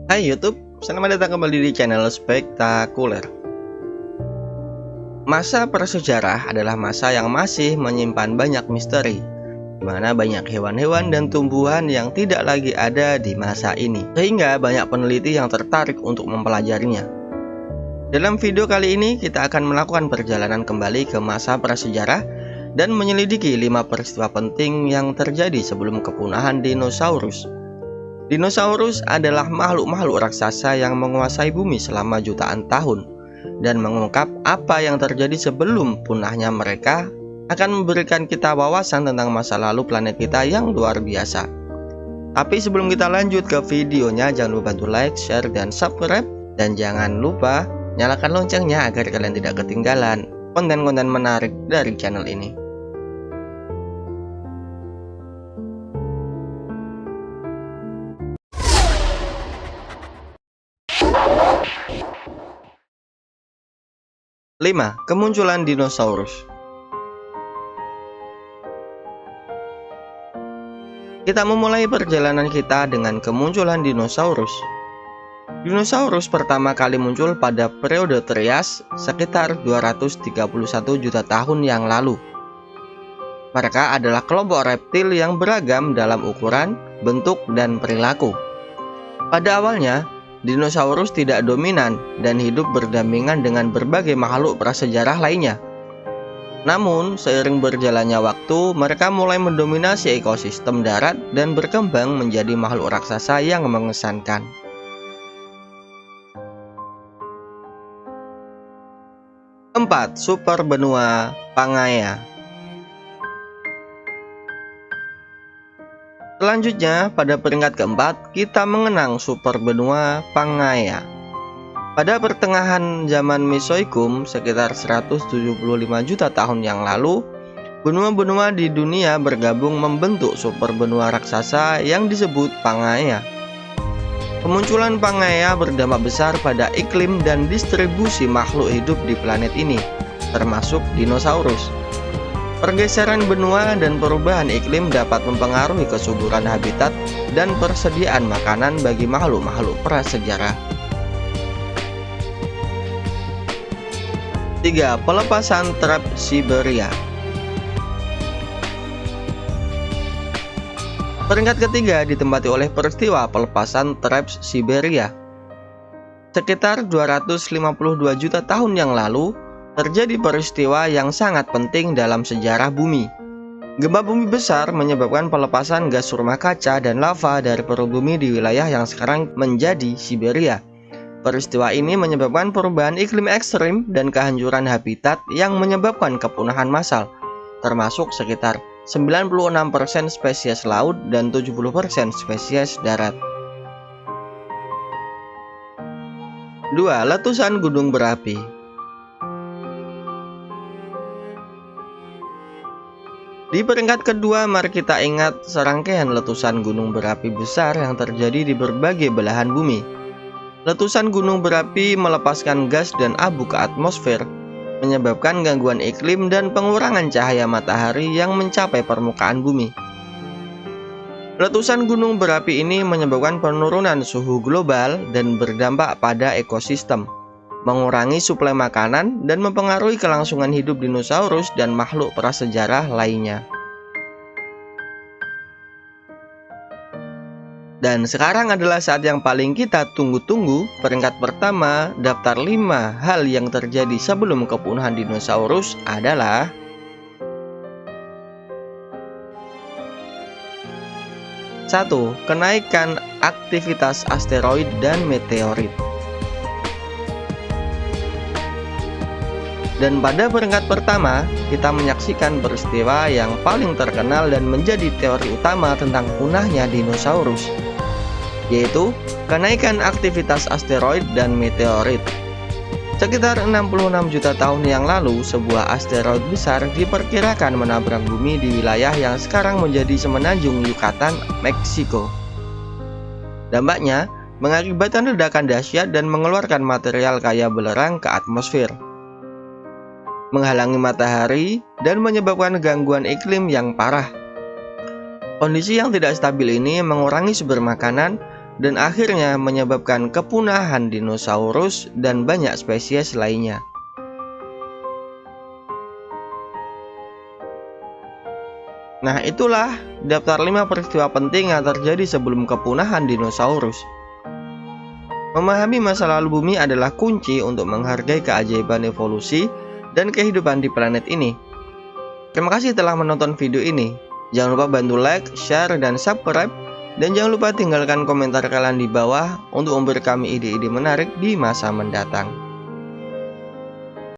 Hai YouTube, selamat datang kembali di channel Spektakuler. Masa prasejarah adalah masa yang masih menyimpan banyak misteri, di mana banyak hewan-hewan dan tumbuhan yang tidak lagi ada di masa ini, sehingga banyak peneliti yang tertarik untuk mempelajarinya. Dalam video kali ini, kita akan melakukan perjalanan kembali ke masa prasejarah dan menyelidiki 5 peristiwa penting yang terjadi sebelum kepunahan dinosaurus. Dinosaurus adalah makhluk-makhluk raksasa yang menguasai bumi selama jutaan tahun, dan mengungkap apa yang terjadi sebelum punahnya mereka akan memberikan kita wawasan tentang masa lalu planet kita yang luar biasa. Tapi sebelum kita lanjut ke videonya, jangan lupa bantu like, share, dan subscribe, dan jangan lupa nyalakan loncengnya agar kalian tidak ketinggalan konten-konten menarik dari channel ini. Lima, kemunculan dinosaurus. Kita memulai perjalanan kita dengan kemunculan dinosaurus. Dinosaurus pertama kali muncul pada periode Trias sekitar 231 juta tahun yang lalu. Mereka adalah kelompok reptil yang beragam dalam ukuran, bentuk, dan perilaku. Pada awalnya, dinosaurus tidak dominan dan hidup berdampingan dengan berbagai makhluk prasejarah lainnya. Namun, seiring berjalannya waktu, mereka mulai mendominasi ekosistem darat dan berkembang menjadi makhluk raksasa yang mengesankan. 4. Super benua Pangaea. Selanjutnya, pada peringkat keempat, kita mengenang super benua Pangaea. Pada pertengahan zaman Mesozoikum, sekitar 175 juta tahun yang lalu, benua-benua di dunia bergabung membentuk super benua raksasa yang disebut Pangaea. Kemunculan Pangaea berdampak besar pada iklim dan distribusi makhluk hidup di planet ini, termasuk dinosaurus. Pergeseran benua dan perubahan iklim dapat mempengaruhi kesuburan habitat dan persediaan makanan bagi makhluk-makhluk prasejarah. 3. Pelepasan trap Siberia. Peringkat ketiga ditempati oleh peristiwa pelepasan trap Siberia. Sekitar 252 juta tahun yang lalu, terjadi peristiwa yang sangat penting dalam sejarah bumi. Gempa bumi besar menyebabkan pelepasan gas rumah kaca dan lava dari perut bumi di wilayah yang sekarang menjadi Siberia. Peristiwa ini menyebabkan perubahan iklim ekstrim dan kehancuran habitat yang menyebabkan kepunahan massal, termasuk sekitar 96% spesies laut dan 70% spesies darat. 2. Letusan gunung berapi. Di peringkat kedua, mari kita ingat serangkaian letusan gunung berapi besar yang terjadi di berbagai belahan bumi. Letusan gunung berapi melepaskan gas dan abu ke atmosfer, menyebabkan gangguan iklim dan pengurangan cahaya matahari yang mencapai permukaan bumi. Letusan gunung berapi ini menyebabkan penurunan suhu global dan berdampak pada ekosistem, mengurangi suplai makanan dan mempengaruhi kelangsungan hidup dinosaurus dan makhluk prasejarah lainnya. Dan sekarang adalah saat yang paling kita tunggu-tunggu. Peringkat pertama, daftar 5 hal yang terjadi sebelum kepunahan dinosaurus adalah: 1. Kenaikan aktivitas asteroid dan meteorit. Dan pada peringkat pertama, kita menyaksikan peristiwa yang paling terkenal dan menjadi teori utama tentang punahnya dinosaurus, yaitu kenaikan aktivitas asteroid dan meteorit. Sekitar 66 juta tahun yang lalu, sebuah asteroid besar diperkirakan menabrak bumi di wilayah yang sekarang menjadi semenanjung Yucatan, Meksiko. Dampaknya mengakibatkan ledakan dahsyat dan mengeluarkan material kaya belerang ke atmosfer, menghalangi matahari dan menyebabkan gangguan iklim yang parah. Kondisi yang tidak stabil ini mengurangi sumber makanan, dan akhirnya menyebabkan kepunahan dinosaurus dan banyak spesies lainnya. Nah, itulah daftar 5 peristiwa penting yang terjadi sebelum kepunahan dinosaurus. Memahami masa lalu bumi adalah kunci untuk menghargai keajaiban evolusi dan kehidupan di planet ini. Terima kasih telah menonton video ini. Jangan lupa bantu like, share, dan subscribe. Dan jangan lupa tinggalkan komentar kalian di bawah untuk memberi kami ide-ide menarik di masa mendatang.